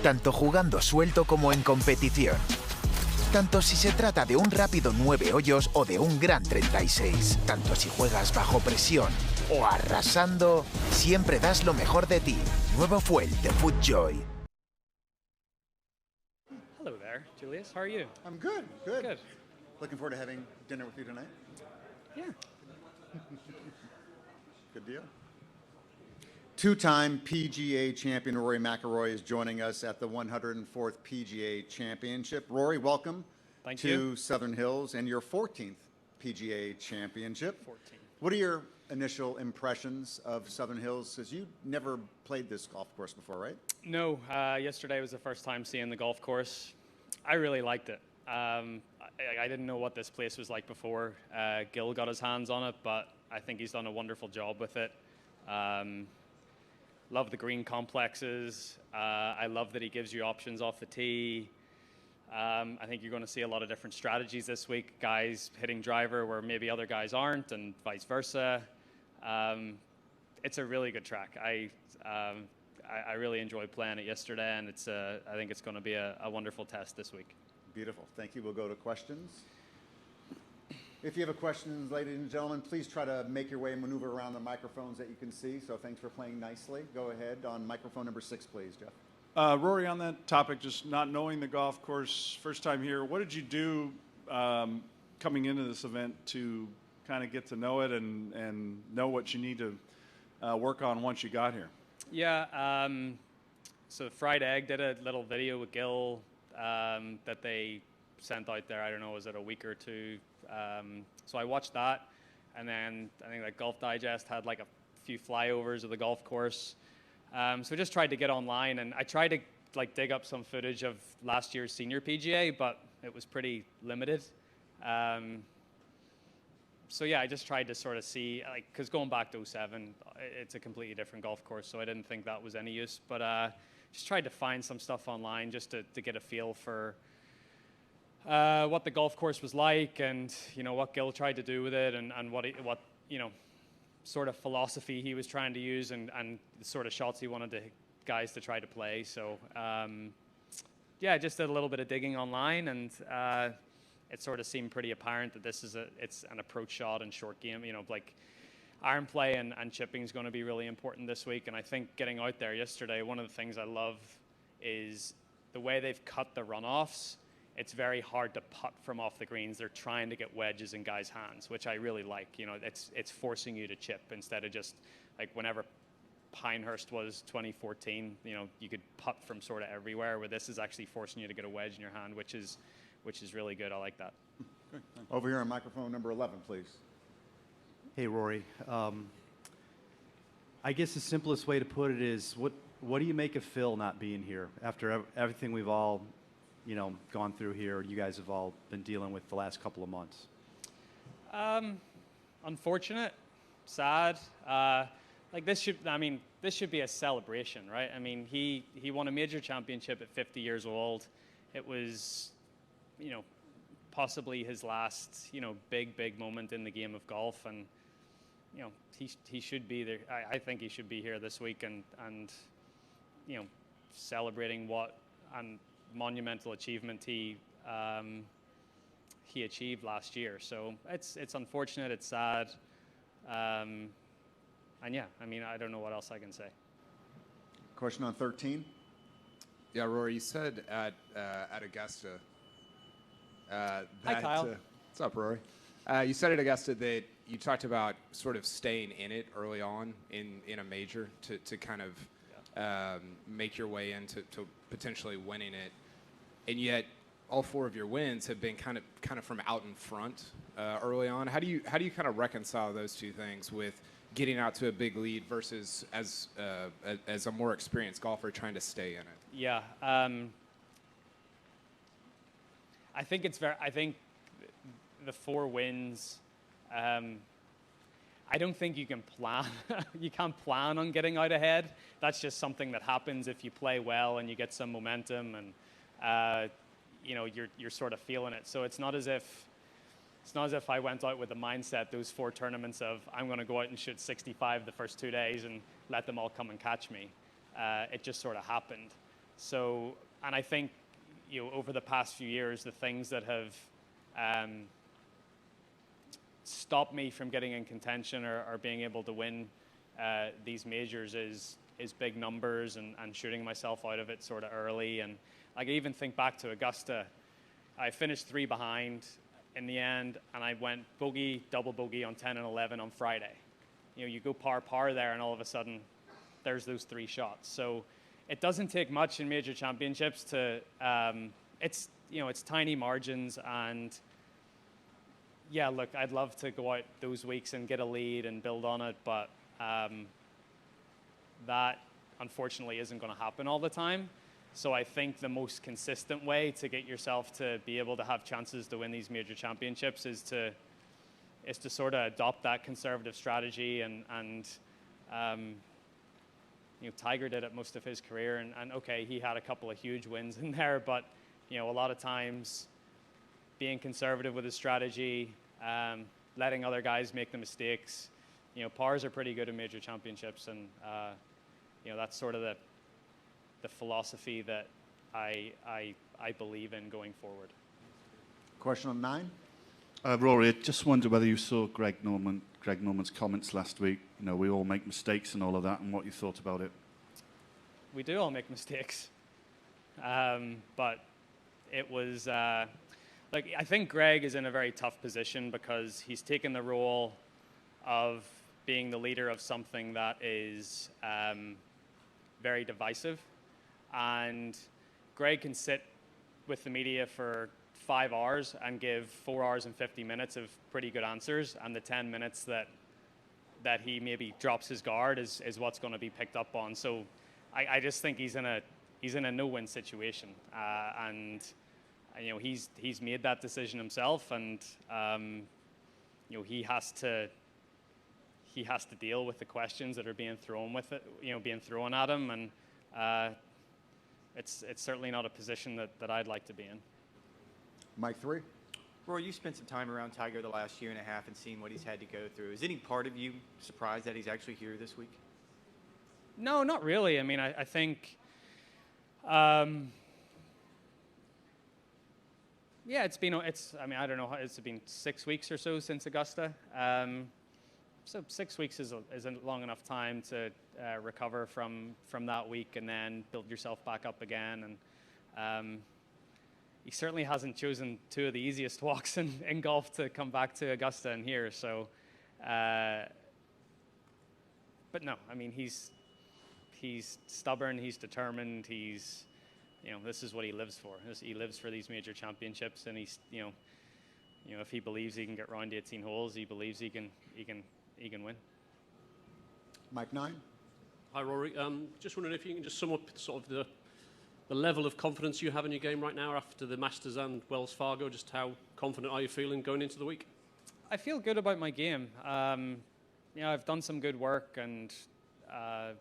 tanto jugando suelto como en competición. Tanto si se trata de un rápido 9 hoyos o de un gran 36. Tanto si juegas bajo presión o arrasando, siempre das lo mejor de ti. Nuevo Fuel de FootJoy. Hello there, Julius. How are you? I'm good, good. Good. Looking forward to having dinner with you tonight. Yeah. Good deal. Two-time PGA champion Rory McIlroy is joining us at the 104th PGA Championship. Rory, welcome to Southern Hills and your 14th PGA Championship. 14. What are your initial impressions of Southern Hills? Because you never played this golf course before, right? No, yesterday was the first time seeing the golf course. I really liked it. I didn't know what this place was like before. Gil got his hands on it, but I think he's done a wonderful job with it. Love the green complexes. I love that he gives you options off the tee. I think you're going to see a lot of different strategies this week. Guys hitting driver where maybe other guys aren't, and vice versa. It's a really good track. I really enjoyed playing it yesterday, and I think it's going to be a wonderful test this week. Beautiful. Thank you. We'll go to questions. If you have a question, ladies and gentlemen, please try to make your way and maneuver around the microphones that you can see. So thanks for playing nicely. Go ahead on microphone number 6, please, Jeff. Rory, on that topic, just not knowing the golf course, first time here, what did you do coming into this event to kind of get to know it and know what you need to work on once you got here? Yeah, so Fried Egg did a little video with Gil that they sent out there, I don't know, was it a week or two? So I watched that, and then I think like Golf Digest had like a few flyovers of the golf course. So I just tried to get online, and I tried to like dig up some footage of last year's senior PGA, but it was pretty limited. So yeah, I just tried to sort of see, like, because going back to 07, it's a completely different golf course, so I didn't think that was any use. But just tried to find some stuff online just to get a feel for what the golf course was like, and what Gil tried to do with it, and what sort of philosophy he was trying to use, and the sort of shots he wanted guys to try to play. So yeah, just did a little bit of digging online, and it sort of seemed pretty apparent that it's an approach shot and short game. Like iron play and chipping is going to be really important this week. And I think getting out there yesterday, one of the things I love is the way they've cut the runoffs. It's very hard to putt from off the greens. They're trying to get wedges in guys' hands, which I really like. It's forcing you to chip instead of just like whenever Pinehurst was 2014. You could putt from sort of everywhere. Where this is actually forcing you to get a wedge in your hand, which is really good. I like that. Over here on microphone number 11, please. Hey, Rory. I guess the simplest way to put it is, what do you make of Phil not being here after everything we've all gone through here, you guys have all been dealing with the last couple of months? Unfortunate, sad. Like this should be a celebration, right? I mean, he won a major championship at 50 years old. It was, possibly his last, big moment in the game of golf, and he should be there. I think he should be here this week and celebrating what monumental achievement he achieved last year. So it's unfortunate, it's sad, and yeah, I don't know what else I can say. Question on 13. Yeah, Rory, you said at Augusta that, hi, Kyle. What's up, Rory? You said at Augusta that you talked about sort of staying in it early on in a major to kind of make your way into potentially winning it. And yet, all 4 of your wins have been kind of from out in front early on. How do you kind of reconcile those two things with getting out to a big lead versus as a more experienced golfer trying to stay in it? Yeah, I think the 4 wins. I don't think you can plan. You can't plan on getting out ahead. That's just something that happens if you play well and you get some momentum, and you're sort of feeling it. So it's not as if I went out with the mindset those 4 tournaments of I'm going to go out and shoot 65 the first 2 days and let them all come and catch me. It just sort of happened. So, and I think, over the past few years, the things that have stopped me from getting in contention or being able to win these majors is big numbers and shooting myself out of it sort of early. And I even think back to Augusta. I finished 3 behind in the end, and I went bogey, double bogey on 10 and 11 on Friday. You go par there, and all of a sudden, there's those 3 shots. So it doesn't take much in major championships to. It's tiny margins, and yeah, look, I'd love to go out those weeks and get a lead and build on it, but that unfortunately isn't going to happen all the time. So I think the most consistent way to get yourself to be able to have chances to win these major championships is to sort of adopt that conservative strategy. And Tiger did it most of his career, and okay, he had a couple of huge wins in there, but a lot of times being conservative with his strategy, letting other guys make the mistakes. Pars are pretty good in major championships, and that's sort of the philosophy that I believe in going forward. Question on 9. Rory, I just wonder whether you saw Greg Norman's comments last week. We all make mistakes and all of that, and what you thought about it. We do all make mistakes, but it was I think Greg is in a very tough position because he's taken the role of being the leader of something that is very divisive. And Greg can sit with the media for 5 hours and give 4 hours and 50 minutes of pretty good answers, and the 10 minutes that he maybe drops his guard is what's going to be picked up on. So I just think he's in a no-win situation, and he's made that decision himself, and he has to deal with the questions that are being thrown at him, and it's certainly not a position that I'd like to be in. Mike 3. Rory, you spent some time around Tiger the last year and a half and seen what he's had to go through. Is any part of you surprised that he's actually here this week? No, not really. I mean, I think, yeah, I don't know, it's been 6 weeks or so since Augusta. So 6 weeks is a long enough time to recover from that week and then build yourself back up again. And he certainly hasn't chosen 2 of the easiest walks in golf to come back to Augusta and here. So, but no, I mean, he's stubborn, he's determined, this is what he lives for. He lives for these major championships, and he's, if he believes he can get around 18 holes, he believes he can win. Mike 9. Hi, Rory. Just wondering if you can just sum up sort of the level of confidence you have in your game right now after the Masters and Wells Fargo. Just how confident are you feeling going into the week? I feel good about my game. I've done some good work, and I've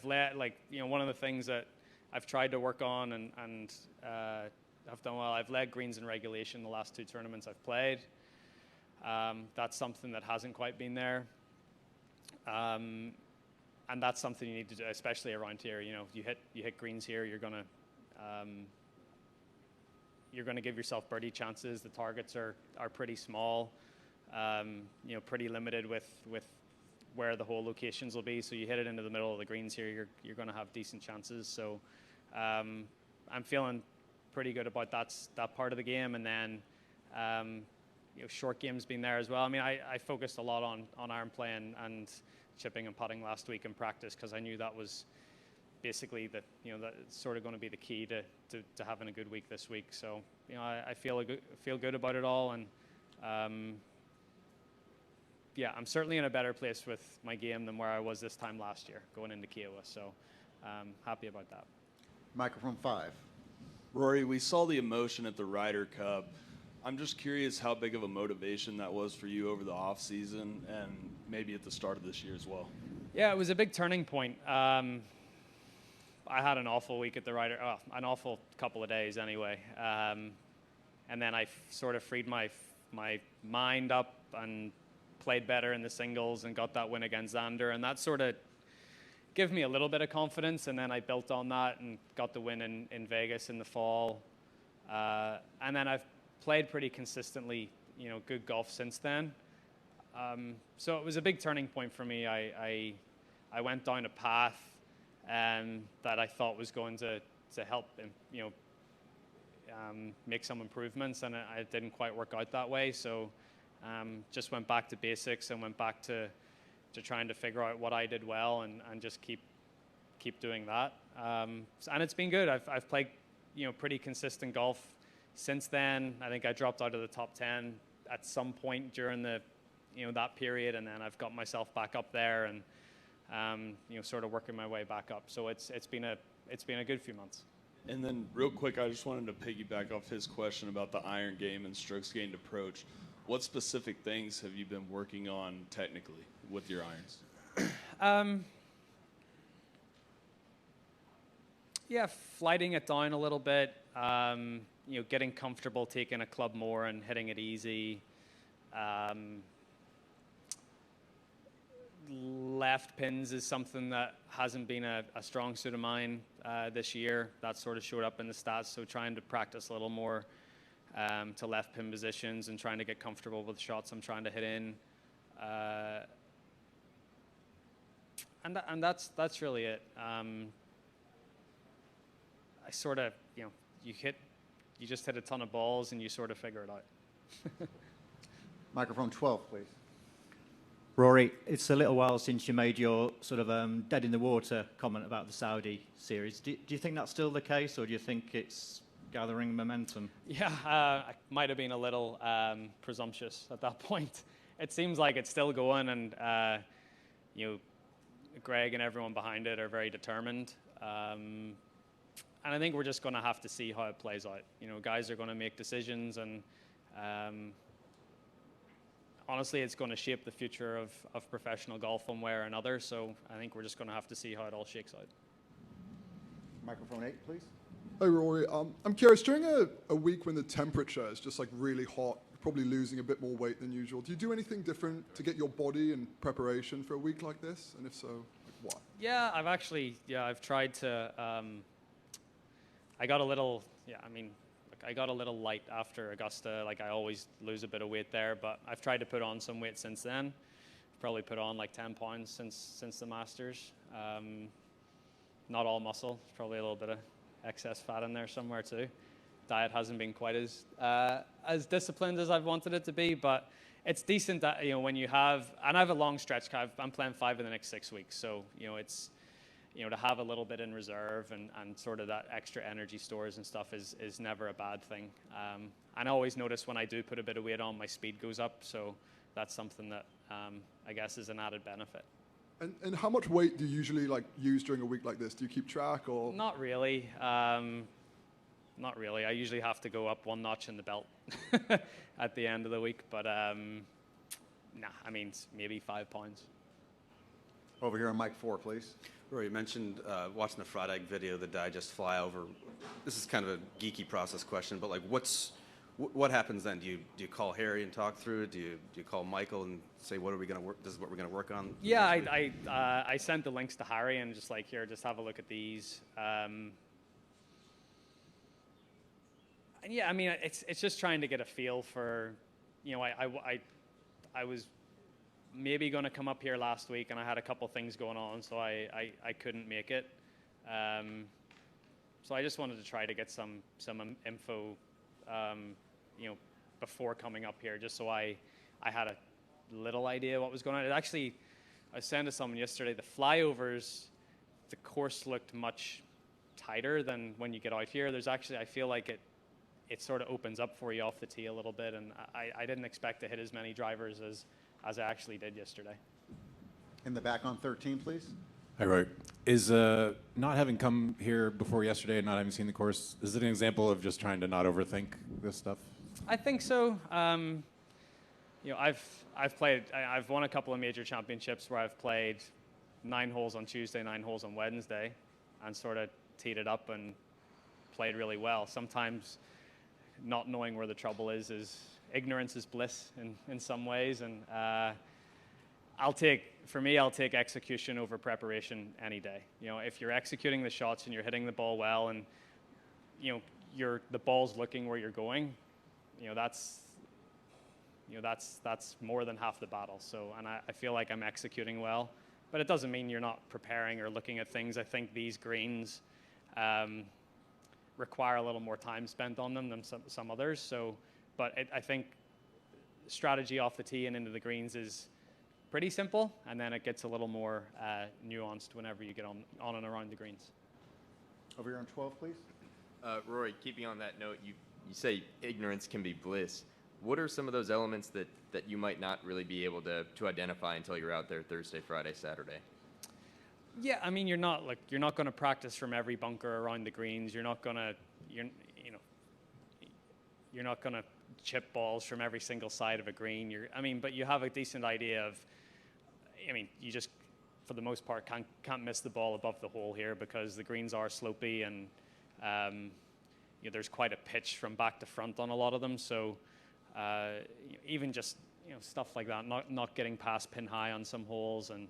one of the things that I've tried to work on and have done well. I've led greens in regulation the last 2 tournaments I've played. That's something that hasn't quite been there. And that's something you need to do, especially around here. You hit greens here, you're gonna give yourself birdie chances. The targets are pretty small, pretty limited with where the hole locations will be. So you hit it into the middle of the greens here, you're going to have decent chances. So I'm feeling pretty good about that part of the game. And then short game's been there as well. I mean, I focused a lot on iron play and chipping and putting last week in practice because I knew that was basically that's sort of going to be the key to having a good week this week. So I feel good about it all, and yeah, I'm certainly in a better place with my game than where I was this time last year going into Kiowa. So happy about that. Microphone 5. Rory, we saw the emotion at the Ryder Cup. I'm just curious how big of a motivation that was for you over the off season and maybe at the start of this year as well. Yeah, it was a big turning point. I had an awful week at the Ryder, an awful couple of days anyway. And then I sort of freed my mind up and played better in the singles and got that win against Xander. And that sort of, give me a little bit of confidence, and then I built on that and got the win in Vegas in the fall. And then I've played pretty consistently, good golf since then. So it was a big turning point for me. I went down a path that I thought was going to help, make some improvements, and it didn't quite work out that way. So just went back to basics and went back to trying to figure out what I did well and just keep doing that. And it's been good. I've played pretty consistent golf since then. I think I dropped out of the top 10 at some point during the that period, and then I've got myself back up there and sort of working my way back up. So it's been a good few months. And then real quick, I just wanted to piggyback off his question about the iron game and strokes gained approach. What specific things have you been working on technically with your irons? Yeah, flighting it down a little bit, getting comfortable taking a club more and hitting it easy. Left pins is something that hasn't been a strong suit of mine this year. That sort of showed up in the stats, so trying to practice a little more to left pin positions and trying to get comfortable with the shots I'm trying to hit in. And that's really it. I sort of, you just hit a ton of balls and you sort of figure it out. Microphone 12, please. Rory, it's a little while since you made your sort of dead in the water comment about the Saudi series. Do you think that's still the case, or do you think it's gathering momentum? Yeah, I might have been a little presumptuous at that point. It seems like it's still going, and Greg and everyone behind it are very determined. And I think we're just going to have to see how it plays out. Guys are going to make decisions, and honestly, it's going to shape the future of professional golf one way or another. So I think we're just going to have to see how it all shakes out. Microphone 8, please. Hey, Rory. I'm curious, during a week when the temperature is just like really hot, you're probably losing a bit more weight than usual. Do you do anything different to get your body in preparation for a week like this? And if so, what? Yeah, I've tried to, I got a little light after Augusta. Like, I always lose a bit of weight there, but I've tried to put on some weight since then. Probably put on like 10 pounds since the Masters. Not all muscle. There's probably a little bit of excess fat in there somewhere too. Diet hasn't been quite as disciplined as I've wanted it to be, but it's decent that, when you have, and I have a long stretch. I'm playing 5 in the next 6 weeks, so it's, to have a little bit in reserve and sort of that extra energy stores and stuff is never a bad thing. And I always notice when I do put a bit of weight on, my speed goes up, so that's something that I guess is an added benefit. And how much weight do you usually use during a week like this? Do you keep track, or? Not really. Not really. I usually have to go up one notch in the belt at the end of the week, but maybe 5 pounds. Over here on mic 4, please. Rory, you mentioned watching the fried egg video, the digest flyover. This is kind of a geeky process question, but what happens then? Do you call Harry and talk through it? Do you call Michael and say, what are we going to work? This is what we're going to work on. Yeah, I sent the links to Harry and just here, just have a look at these. And yeah, it's just trying to get a feel for, I was maybe going to come up here last week, and I had a couple things going on, so I couldn't make it. So I just wanted to try to get some info, before coming up here, just so I had a little idea what was going on. It actually, I was saying to someone yesterday, the flyovers, the course looked much tighter than when you get out here. There's actually, I feel like it sort of opens up for you off the tee a little bit, and I didn't expect to hit as many drivers as I actually did yesterday. In the back on 13, please. Hi, Roy. Is not having come here before yesterday and not having seen the course, is it an example of just trying to not overthink this stuff? I think so. I've won a couple of major championships where I've played 9 holes on Tuesday, 9 holes on Wednesday, and sort of teed it up and played really well. Sometimes not knowing where the trouble is ignorance is bliss in some ways, and I'll take execution over preparation any day. You know, if you're executing the shots and you're hitting the ball well, and you know the ball's looking where you're going, that's more than half the battle. So, and I feel like I'm executing well, but it doesn't mean you're not preparing or looking at things. I think these greens require a little more time spent on them than some others. So, but I think strategy off the tee and into the greens is pretty simple, and then it gets a little more nuanced whenever you get on and around the greens. Over here on 12, please. Rory, keeping on that note, you say ignorance can be bliss. What are some of those elements that you might not really be able to identify until you're out there Thursday, Friday, Saturday? Yeah, I mean, you're not going to practice from every bunker around the greens. You're not going to chip balls from every single side of a green. But you have a decent idea of. You just, for the most part, can't miss the ball above the hole here because the greens are slopey and there's quite a pitch from back to front on a lot of them. So even just stuff like that, not getting past pin high on some holes, and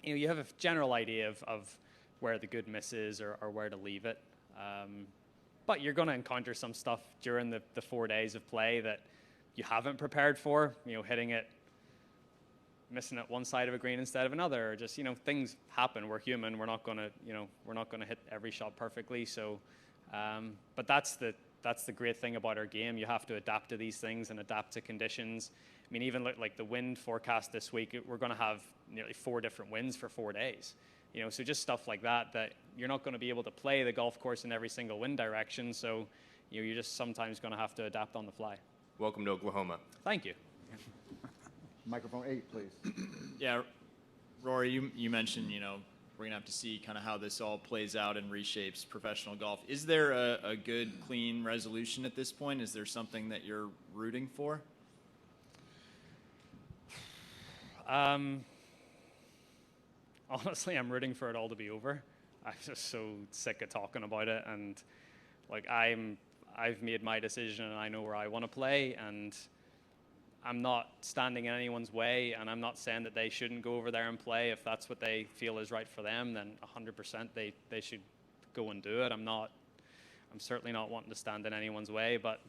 you have a general idea of where the good miss is or where to leave it. But you're going to encounter some stuff during the 4 days of play that you haven't prepared for. Hitting it, missing it one side of a green instead of another, or just things happen. We're human. We're not going to hit every shot perfectly. So, but that's the great thing about our game. You have to adapt to these things and adapt to conditions. Even like the wind forecast this week, we're going to have nearly 4 different winds for 4 days. So just stuff like that you're not going to be able to play the golf course in every single wind direction. So, you're just sometimes going to have to adapt on the fly. Welcome to Oklahoma. Thank you. Microphone 8, please. Yeah, Rory, you mentioned, we're going to have to see kind of how this all plays out and reshapes professional golf. Is there a good, clean resolution at this point? Is there something that you're rooting for? Honestly, I'm rooting for it all to be over. I'm just so sick of talking about it, and I've made my decision and I know where I want to play, and I'm not standing in anyone's way, and I'm not saying that they shouldn't go over there and play. If that's what they feel is right for them, then 100% they should go and do it. I'm certainly not wanting to stand in anyone's way, but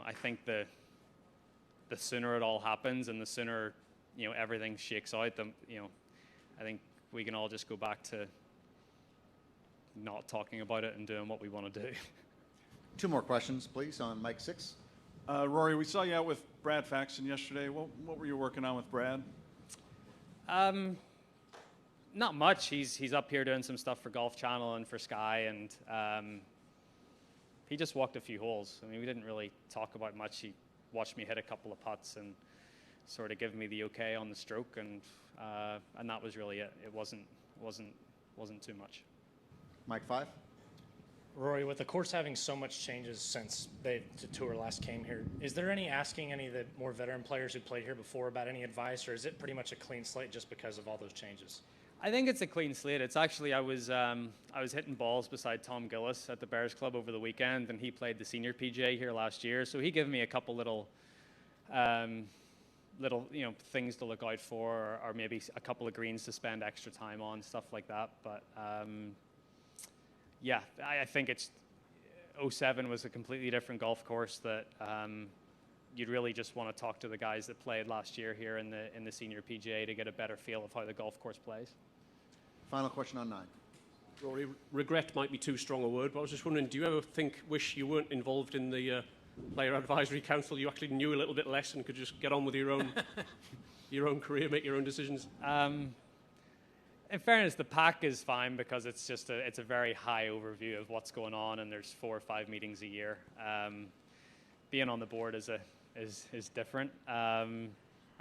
I think the sooner it all happens and the sooner everything shakes out, I think we can all just go back to not talking about it and doing what we want to do. 2 more questions, please, on mic 6. Rory, we saw you out with Brad Faxon yesterday. What were you working on with Brad? Not much. He's up here doing some stuff for Golf Channel and for Sky, and he just walked a few holes. We didn't really talk about much. He watched me hit a couple of putts and sort of give me the okay on the stroke, and that was really it. It wasn't too much. Mic 5. Rory, with the course having so much changes since the tour last came here, is there any asking any of the more veteran players who played here before about any advice, or is it pretty much a clean slate just because of all those changes? I think it's a clean slate. It's actually I was hitting balls beside Tom Gillis at the Bears Club over the weekend, and he played the senior PGA here last year. So he gave me a couple little things to look out for, or maybe a couple of greens to spend extra time on, stuff like that. But yeah, I think 07 was a completely different golf course that you'd really just want to talk to the guys that played last year here in the senior PGA to get a better feel of how the golf course plays. Final question on 9. Rory, regret might be too strong a word, but I was just wondering, do you ever wish you weren't involved in the Player Advisory Council? You actually knew a little bit less and could just get on with your own career, make your own decisions? In fairness, the pack is fine because it's just it's a very high overview of what's going on, and there's 4 or 5 meetings a year. Being on the board is different, and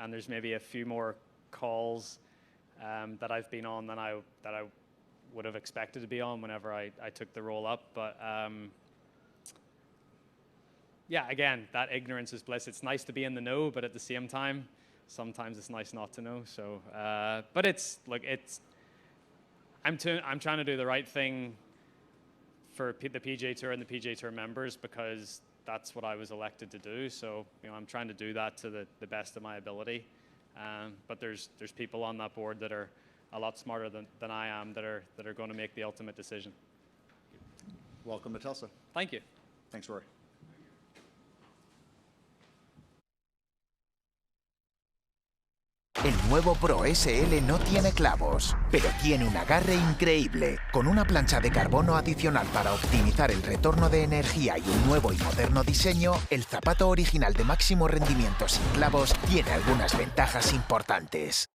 there's maybe a few more calls that I've been on than I would have expected to be on whenever I took the role up. But yeah, again, that ignorance is bliss. It's nice to be in the know, but at the same time, sometimes it's nice not to know. So, but I'm trying to do the right thing for the PGA Tour and the PGA Tour members because that's what I was elected to do. So, I'm trying to do that to the best of my ability. But there's people on that board that are a lot smarter than I am that are going to make the ultimate decision. Welcome to Tulsa. Thank you. Thanks, Rory. El nuevo Pro SL no tiene clavos, pero tiene un agarre increíble. Con una plancha de carbono adicional para optimizar el retorno de energía y un nuevo y moderno diseño, el zapato original de máximo rendimiento sin clavos tiene algunas ventajas importantes.